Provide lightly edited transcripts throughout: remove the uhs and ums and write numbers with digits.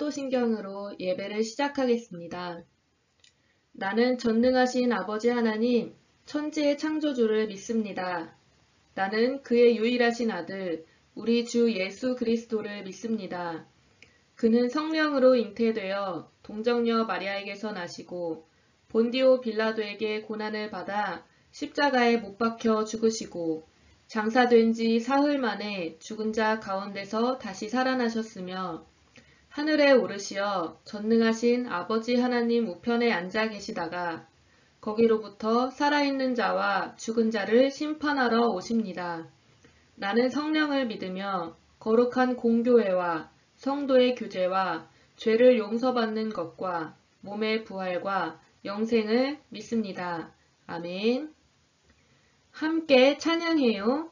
사도신경으로 예배를 시작하겠습니다. 나는 전능하신 아버지 하나님, 천지의 창조주를 믿습니다. 나는 그의 유일하신 아들, 우리 주 예수 그리스도를 믿습니다. 그는 성령으로 잉태되어 동정녀 마리아에게서 나시고 본디오 빌라도에게 고난을 받아 십자가에 못 박혀 죽으시고 장사된 지 사흘 만에 죽은 자 가운데서 다시 살아나셨으며 하늘에 오르시어 전능하신 아버지 하나님 우편에 앉아 계시다가 거기로부터 살아있는 자와 죽은 자를 심판하러 오십니다. 나는 성령을 믿으며 거룩한 공교회와 성도의 교제와 죄를 용서받는 것과 몸의 부활과 영생을 믿습니다. 아멘. 함께 찬양해요.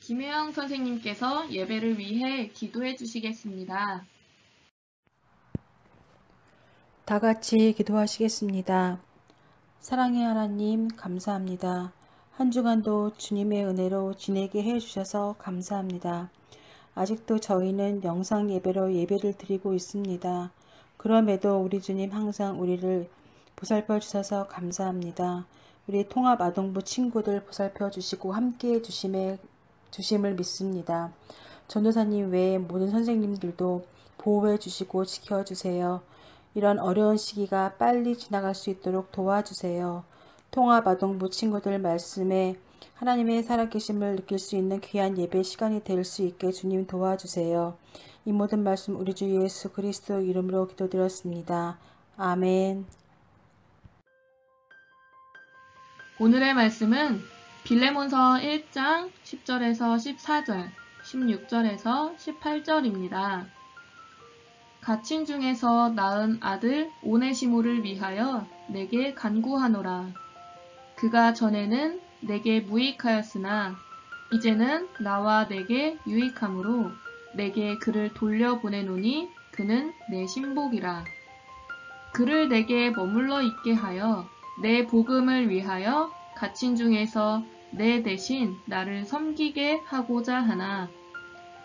김혜영 선생님께서 예배를 위해 기도해 주시겠습니다. 다 같이 기도하시겠습니다. 사랑의 하나님, 감사합니다. 한 주간도 주님의 은혜로 지내게 해주셔서 감사합니다. 아직도 저희는 영상 예배로 예배를 드리고 있습니다. 그럼에도 우리 주님 항상 우리를 보살펴 주셔서 감사합니다. 우리 통합아동부 친구들 보살펴 주시고 함께해 주심을 믿습니다. 전도사님 외에 모든 선생님들도 보호해 주시고 지켜주세요. 이런 어려운 시기가 빨리 지나갈 수 있도록 도와주세요. 통합아동부 친구들 말씀에 하나님의 살아계심을 느낄 수 있는 귀한 예배 시간이 될 수 있게 주님 도와주세요. 이 모든 말씀 우리 주 예수 그리스도 이름으로 기도드렸습니다. 아멘. 오늘의 말씀은 빌레몬서 1장 10절에서 14절, 16절에서 18절입니다. 갇힌 중에서 낳은 아들 오네시모를 위하여 내게 간구하노라. 그가 전에는 내게 무익하였으나 이제는 나와 내게 유익함으로 내게 그를 돌려보내노니 그는 내 신복이라. 그를 내게 머물러 있게 하여 내 복음을 위하여 갇힌 중에서 내 대신 나를 섬기게 하고자 하나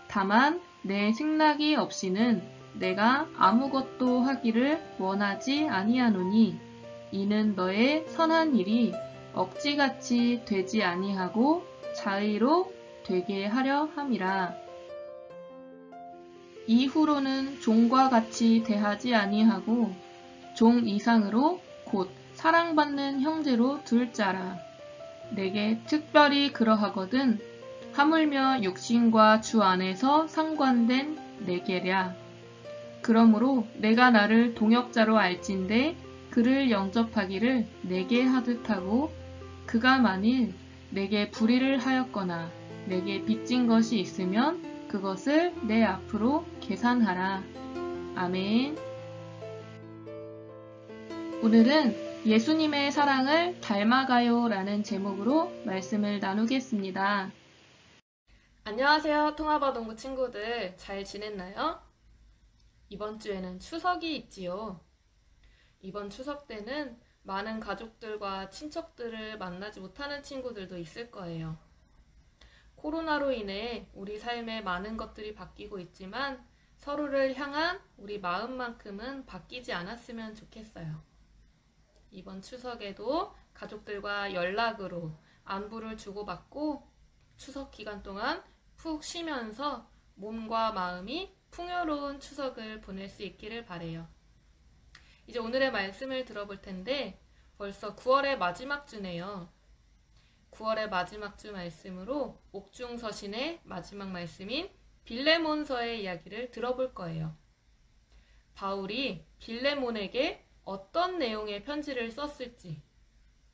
다만 내 생락이 없이는 내가 아무것도 하기를 원하지 아니하노니 이는 너의 선한 일이 억지같이 되지 아니하고 자의로 되게 하려 함이라. 이후로는 종과 같이 대하지 아니하고 종 이상으로 곧 사랑받는 형제로 둘 자라. 내게 특별히 그러하거든 하물며 육신과 주 안에서 상관된 내게랴. 그러므로 내가 나를 동역자로 알진대 그를 영접하기를 내게 하듯 하고 그가 만일 내게 불의를 하였거나 내게 빚진 것이 있으면 그것을 내 앞으로 계산하라. 아멘. 오늘은 예수님의 사랑을 닮아가요 라는 제목으로 말씀을 나누겠습니다. 안녕하세요. 통합아동부 친구들 잘 지냈나요? 이번 주에는 추석이 있지요. 이번 추석 때는 많은 가족들과 친척들을 만나지 못하는 친구들도 있을 거예요. 코로나로 인해 우리 삶에 많은 것들이 바뀌고 있지만 서로를 향한 우리 마음만큼은 바뀌지 않았으면 좋겠어요. 이번 추석에도 가족들과 연락으로 안부를 주고받고 추석 기간 동안 푹 쉬면서 몸과 마음이 풍요로운 추석을 보낼 수 있기를 바라요. 이제 오늘의 말씀을 들어볼 텐데 벌써 9월의 마지막 주네요. 9월의 마지막 주 말씀으로 옥중서신의 마지막 말씀인 빌레몬서의 이야기를 들어볼 거예요. 바울이 빌레몬에게 어떤 내용의 편지를 썼을지,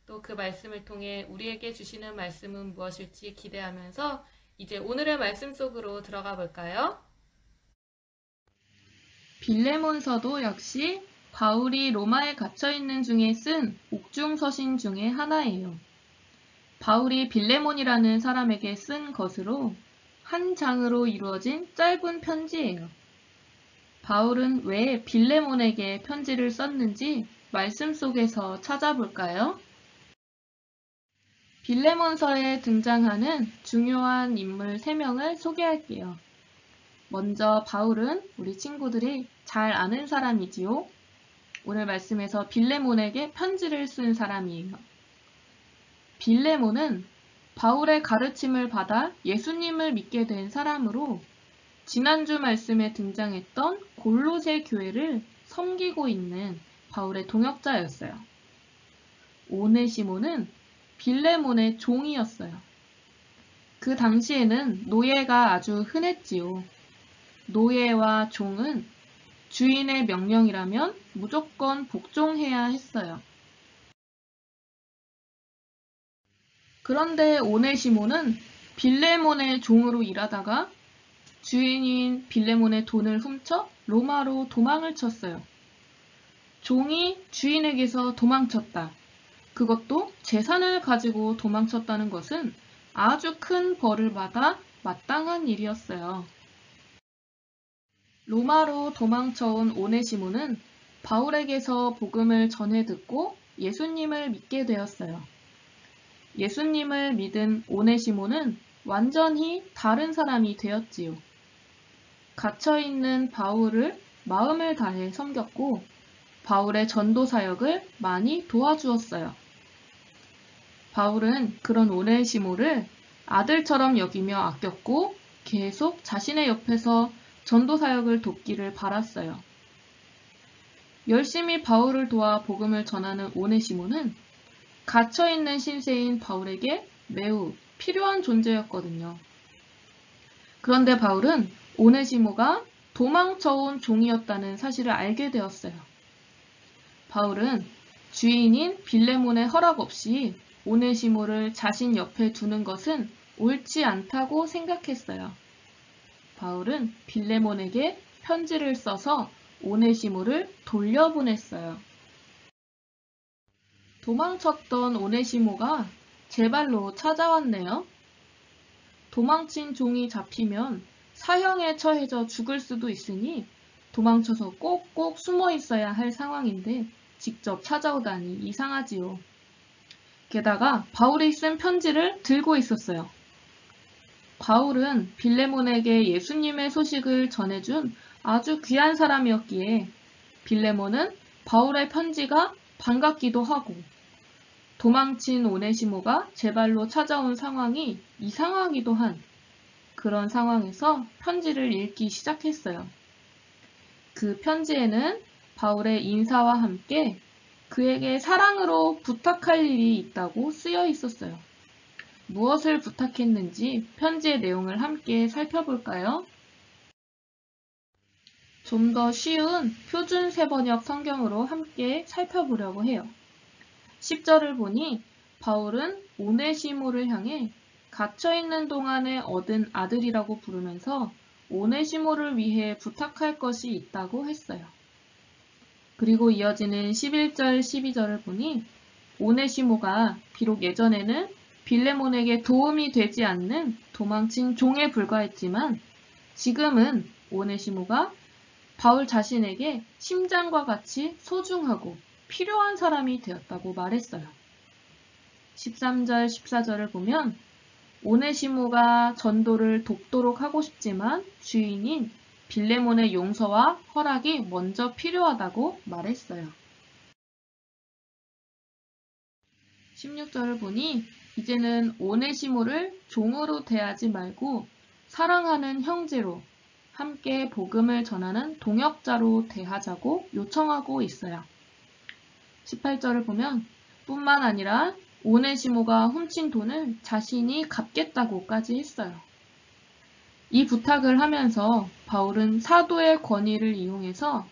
또 그 말씀을 통해 우리에게 주시는 말씀은 무엇일지 기대하면서 이제 오늘의 말씀 속으로 들어가 볼까요? 빌레몬서도 역시 바울이 로마에 갇혀있는 중에 쓴 옥중서신 중에 하나예요. 바울이 빌레몬이라는 사람에게 쓴 것으로 한 장으로 이루어진 짧은 편지예요. 바울은 왜 빌레몬에게 편지를 썼는지 말씀 속에서 찾아볼까요? 빌레몬서에 등장하는 중요한 인물 3명을 소개할게요. 먼저 바울은 우리 친구들이 잘 아는 사람이지요. 오늘 말씀에서 빌레몬에게 편지를 쓴 사람이에요. 빌레몬은 바울의 가르침을 받아 예수님을 믿게 된 사람으로 지난주 말씀에 등장했던 골로새 교회를 섬기고 있는 바울의 동역자였어요. 오네시모는 빌레몬의 종이었어요. 그 당시에는 노예가 아주 흔했지요. 노예와 종은 주인의 명령이라면 무조건 복종해야 했어요. 그런데 오네시모는 빌레몬의 종으로 일하다가 주인인 빌레몬의 돈을 훔쳐 로마로 도망을 쳤어요. 종이 주인에게서 도망쳤다. 그것도 재산을 가지고 도망쳤다는 것은 아주 큰 벌을 받아 마땅한 일이었어요. 로마로 도망쳐온 오네시모는 바울에게서 복음을 전해 듣고 예수님을 믿게 되었어요. 예수님을 믿은 오네시모는 완전히 다른 사람이 되었지요. 갇혀있는 바울을 마음을 다해 섬겼고 바울의 전도 사역을 많이 도와주었어요. 바울은 그런 오네시모를 아들처럼 여기며 아꼈고 계속 자신의 옆에서 전도 사역을 돕기를 바랐어요. 열심히 바울을 도와 복음을 전하는 오네시모는 갇혀있는 신세인 바울에게 매우 필요한 존재였거든요. 그런데 바울은 오네시모가 도망쳐온 종이었다는 사실을 알게 되었어요. 바울은 주인인 빌레몬의 허락 없이 오네시모를 자신 옆에 두는 것은 옳지 않다고 생각했어요. 바울은 빌레몬에게 편지를 써서 오네시모를 돌려보냈어요. 도망쳤던 오네시모가 제 발로 찾아왔네요. 도망친 종이 잡히면 사형에 처해져 죽을 수도 있으니 도망쳐서 꼭꼭 숨어 있어야 할 상황인데 직접 찾아오다니 이상하지요. 게다가 바울이 쓴 편지를 들고 있었어요. 바울은 빌레몬에게 예수님의 소식을 전해준 아주 귀한 사람이었기에 빌레몬은 바울의 편지가 반갑기도 하고 도망친 오네시모가 제 발로 찾아온 상황이 이상하기도 한 그런 상황에서 편지를 읽기 시작했어요. 그 편지에는 바울의 인사와 함께 그에게 사랑으로 부탁할 일이 있다고 쓰여 있었어요. 무엇을 부탁했는지 편지의 내용을 함께 살펴볼까요? 좀 더 쉬운 표준 세번역 성경으로 함께 살펴보려고 해요. 10절을 보니 바울은 오네시모를 향해 갇혀있는 동안에 얻은 아들이라고 부르면서 오네시모를 위해 부탁할 것이 있다고 했어요. 그리고 이어지는 11절, 12절을 보니 오네시모가 비록 예전에는 빌레몬에게 도움이 되지 않는 도망친 종에 불과했지만 지금은 오네시모가 바울 자신에게 심장과 같이 소중하고 필요한 사람이 되었다고 말했어요. 13절, 14절을 보면 오네시모가 전도를 돕도록 하고 싶지만 주인인 빌레몬의 용서와 허락이 먼저 필요하다고 말했어요. 16절을 보니 이제는 오네시모를 종으로 대하지 말고 사랑하는 형제로 함께 복음을 전하는 동역자로 대하자고 요청하고 있어요. 18절을 보면 뿐만 아니라 오네시모가 훔친 돈을 자신이 갚겠다고까지 했어요. 이 부탁을 하면서 바울은 사도의 권위를 이용해서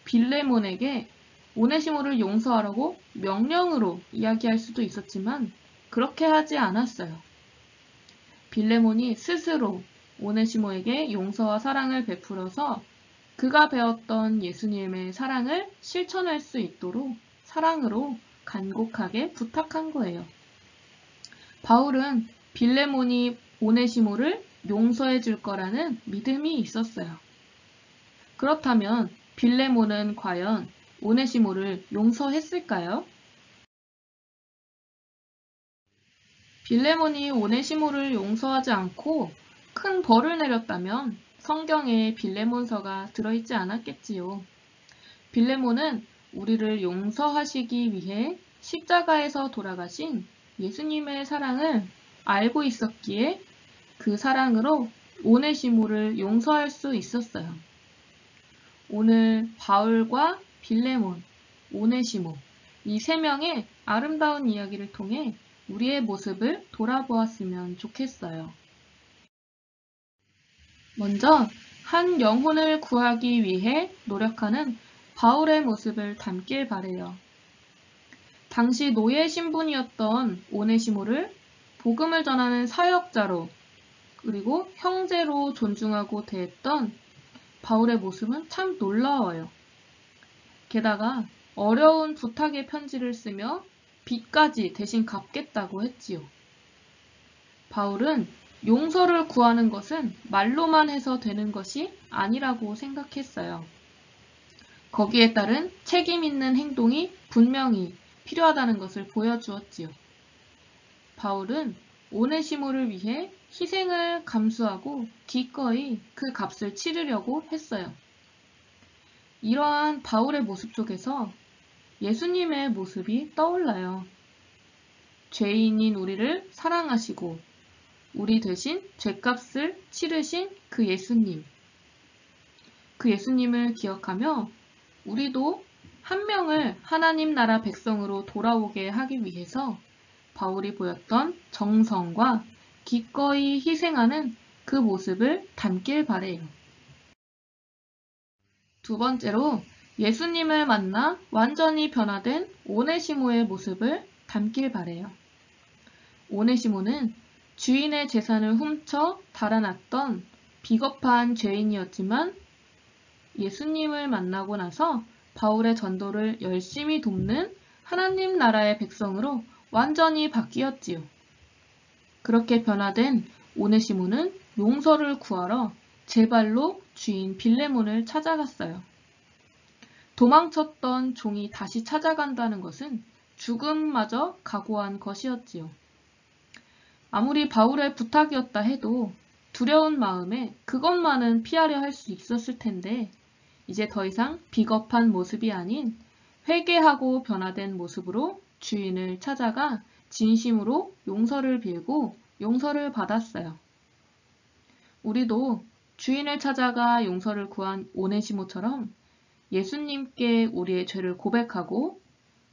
빌레몬에게 오네시모를 용서하라고 명령으로 이야기할 수도 있었지만 그렇게 하지 않았어요. 빌레몬이 스스로 오네시모에게 용서와 사랑을 베풀어서 그가 배웠던 예수님의 사랑을 실천할 수 있도록 사랑으로 간곡하게 부탁한 거예요. 바울은 빌레몬이 오네시모를 용서해 줄 거라는 믿음이 있었어요. 그렇다면 빌레몬은 과연 오네시모를 용서했을까요? 빌레몬이 오네시모를 용서하지 않고 큰 벌을 내렸다면 성경에 빌레몬서가 들어있지 않았겠지요. 빌레몬은 우리를 용서하시기 위해 십자가에서 돌아가신 예수님의 사랑을 알고 있었기에 그 사랑으로 오네시모를 용서할 수 있었어요. 오늘 바울과 빌레몬, 오네시모 이 세 명의 아름다운 이야기를 통해 우리의 모습을 돌아보았으면 좋겠어요. 먼저 한 영혼을 구하기 위해 노력하는 바울의 모습을 담길 바래요. 당시 노예 신분이었던 오네시모를 복음을 전하는 사역자로 그리고 형제로 존중하고 대했던 바울의 모습은 참 놀라워요. 게다가 어려운 부탁의 편지를 쓰며 빚까지 대신 갚겠다고 했지요. 바울은 용서를 구하는 것은 말로만 해서 되는 것이 아니라고 생각했어요. 거기에 따른 책임 있는 행동이 분명히 필요하다는 것을 보여주었지요. 바울은 오네시모를 위해 희생을 감수하고 기꺼이 그 값을 치르려고 했어요. 이러한 바울의 모습 속에서 예수님의 모습이 떠올라요. 죄인인 우리를 사랑하시고 우리 대신 죄값을 치르신 그 예수님. 그 예수님을 기억하며 우리도 한 명을 하나님 나라 백성으로 돌아오게 하기 위해서 바울이 보였던 정성과 기꺼이 희생하는 그 모습을 담길 바래요. 두 번째로 예수님을 만나 완전히 변화된 오네시모의 모습을 담길 바래요. 오네시모는 주인의 재산을 훔쳐 달아났던 비겁한 죄인이었지만 예수님을 만나고 나서 바울의 전도를 열심히 돕는 하나님 나라의 백성으로 완전히 바뀌었지요. 그렇게 변화된 오네시모는 용서를 구하러 제 발로 주인 빌레몬을 찾아갔어요. 도망쳤던 종이 다시 찾아간다는 것은 죽음마저 각오한 것이었지요. 아무리 바울의 부탁이었다 해도 두려운 마음에 그것만은 피하려 할 수 있었을 텐데 이제 더 이상 비겁한 모습이 아닌 회개하고 변화된 모습으로 주인을 찾아가 진심으로 용서를 빌고 용서를 받았어요. 우리도 주인을 찾아가 용서를 구한 오네시모처럼 예수님께 우리의 죄를 고백하고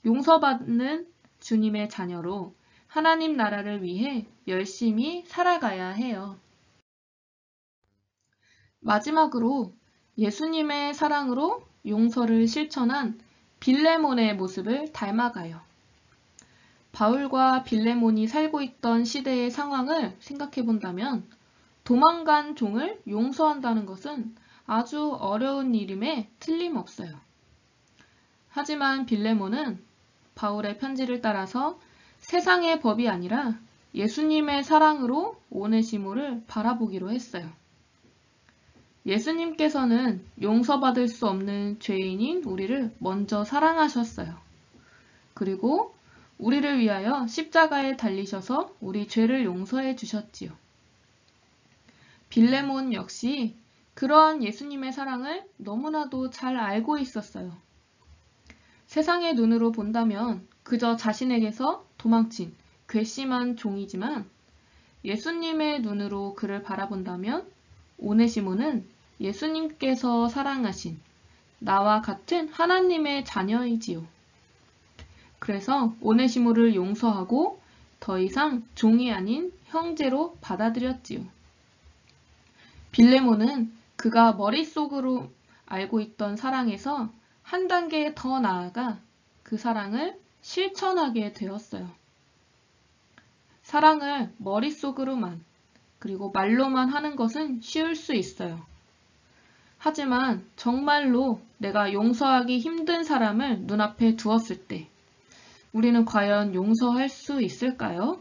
용서받는 주님의 자녀로 하나님 나라를 위해 열심히 살아가야 해요. 마지막으로 예수님의 사랑으로 용서를 실천한 빌레몬의 모습을 닮아가요. 바울과 빌레몬이 살고 있던 시대의 상황을 생각해 본다면 도망간 종을 용서한다는 것은 아주 어려운 일임에 틀림없어요. 하지만 빌레몬은 바울의 편지를 따라서 세상의 법이 아니라 예수님의 사랑으로 오네시모를 바라보기로 했어요. 예수님께서는 용서받을 수 없는 죄인인 우리를 먼저 사랑하셨어요. 그리고 우리를 위하여 십자가에 달리셔서 우리 죄를 용서해 주셨지요. 빌레몬 역시 그러한 예수님의 사랑을 너무나도 잘 알고 있었어요. 세상의 눈으로 본다면 그저 자신에게서 도망친 괘씸한 종이지만 예수님의 눈으로 그를 바라본다면 오네시모는 예수님께서 사랑하신 나와 같은 하나님의 자녀이지요. 그래서 오네시모를 용서하고 더 이상 종이 아닌 형제로 받아들였지요. 빌레몬은 그가 머릿속으로 알고 있던 사랑에서 한 단계 더 나아가 그 사랑을 실천하게 되었어요. 사랑을 머릿속으로만 그리고 말로만 하는 것은 쉬울 수 있어요. 하지만 정말로 내가 용서하기 힘든 사람을 눈앞에 두었을 때 우리는 과연 용서할 수 있을까요?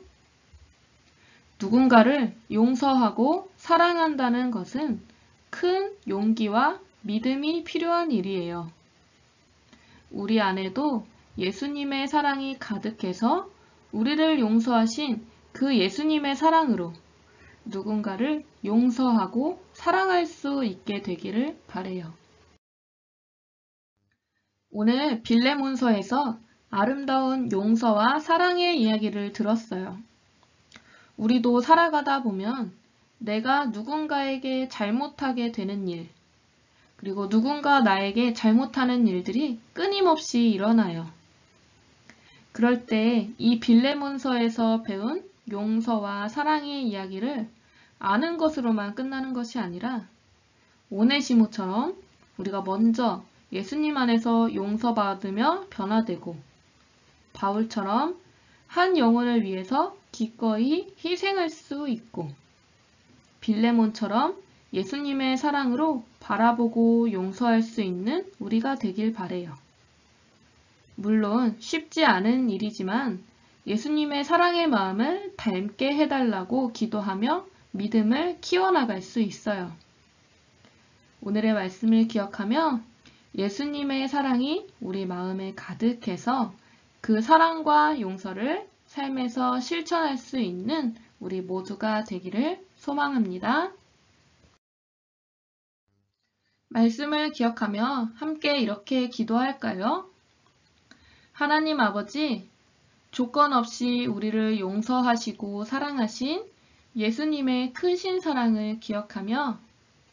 누군가를 용서하고 사랑한다는 것은 큰 용기와 믿음이 필요한 일이에요. 우리 안에도 예수님의 사랑이 가득해서 우리를 용서하신 그 예수님의 사랑으로 누군가를 용서하고 사랑할 수 있게 되기를 바라요. 오늘 빌레몬서에서 아름다운 용서와 사랑의 이야기를 들었어요. 우리도 살아가다 보면 내가 누군가에게 잘못하게 되는 일, 그리고 누군가 나에게 잘못하는 일들이 끊임없이 일어나요. 그럴 때 이 빌레몬서에서 배운 용서와 사랑의 이야기를 아는 것으로만 끝나는 것이 아니라 오네시모처럼 우리가 먼저 예수님 안에서 용서받으며 변화되고 바울처럼 한 영혼을 위해서 기꺼이 희생할 수 있고 빌레몬처럼 예수님의 사랑으로 바라보고 용서할 수 있는 우리가 되길 바라요. 물론 쉽지 않은 일이지만 예수님의 사랑의 마음을 닮게 해달라고 기도하며 믿음을 키워나갈 수 있어요. 오늘의 말씀을 기억하며 예수님의 사랑이 우리 마음에 가득해서 그 사랑과 용서를 삶에서 실천할 수 있는 우리 모두가 되기를 소망합니다. 말씀을 기억하며 함께 이렇게 기도할까요? 하나님 아버지, 조건 없이 우리를 용서하시고 사랑하신 예수님의 크신 사랑을 기억하며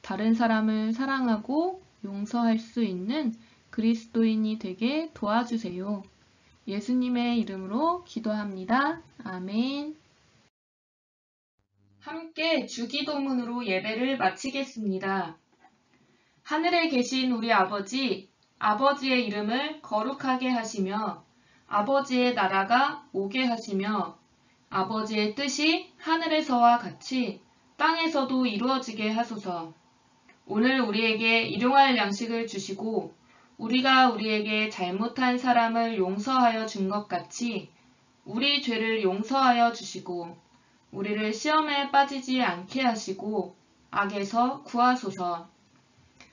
다른 사람을 사랑하고 용서할 수 있는 그리스도인이 되게 도와주세요. 예수님의 이름으로 기도합니다. 아멘. 함께 주기도문으로 예배를 마치겠습니다. 하늘에 계신 우리 아버지, 아버지의 이름을 거룩하게 하시며 아버지의 나라가 오게 하시며 아버지의 뜻이 하늘에서와 같이 땅에서도 이루어지게 하소서. 오늘 우리에게 일용할 양식을 주시고 우리가 우리에게 잘못한 사람을 용서하여 준 것 같이 우리 죄를 용서하여 주시고 우리를 시험에 빠지지 않게 하시고 악에서 구하소서.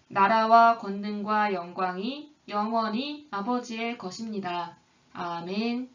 나라와 권능과 영광이 영원히 아버지의 것입니다. 아멘.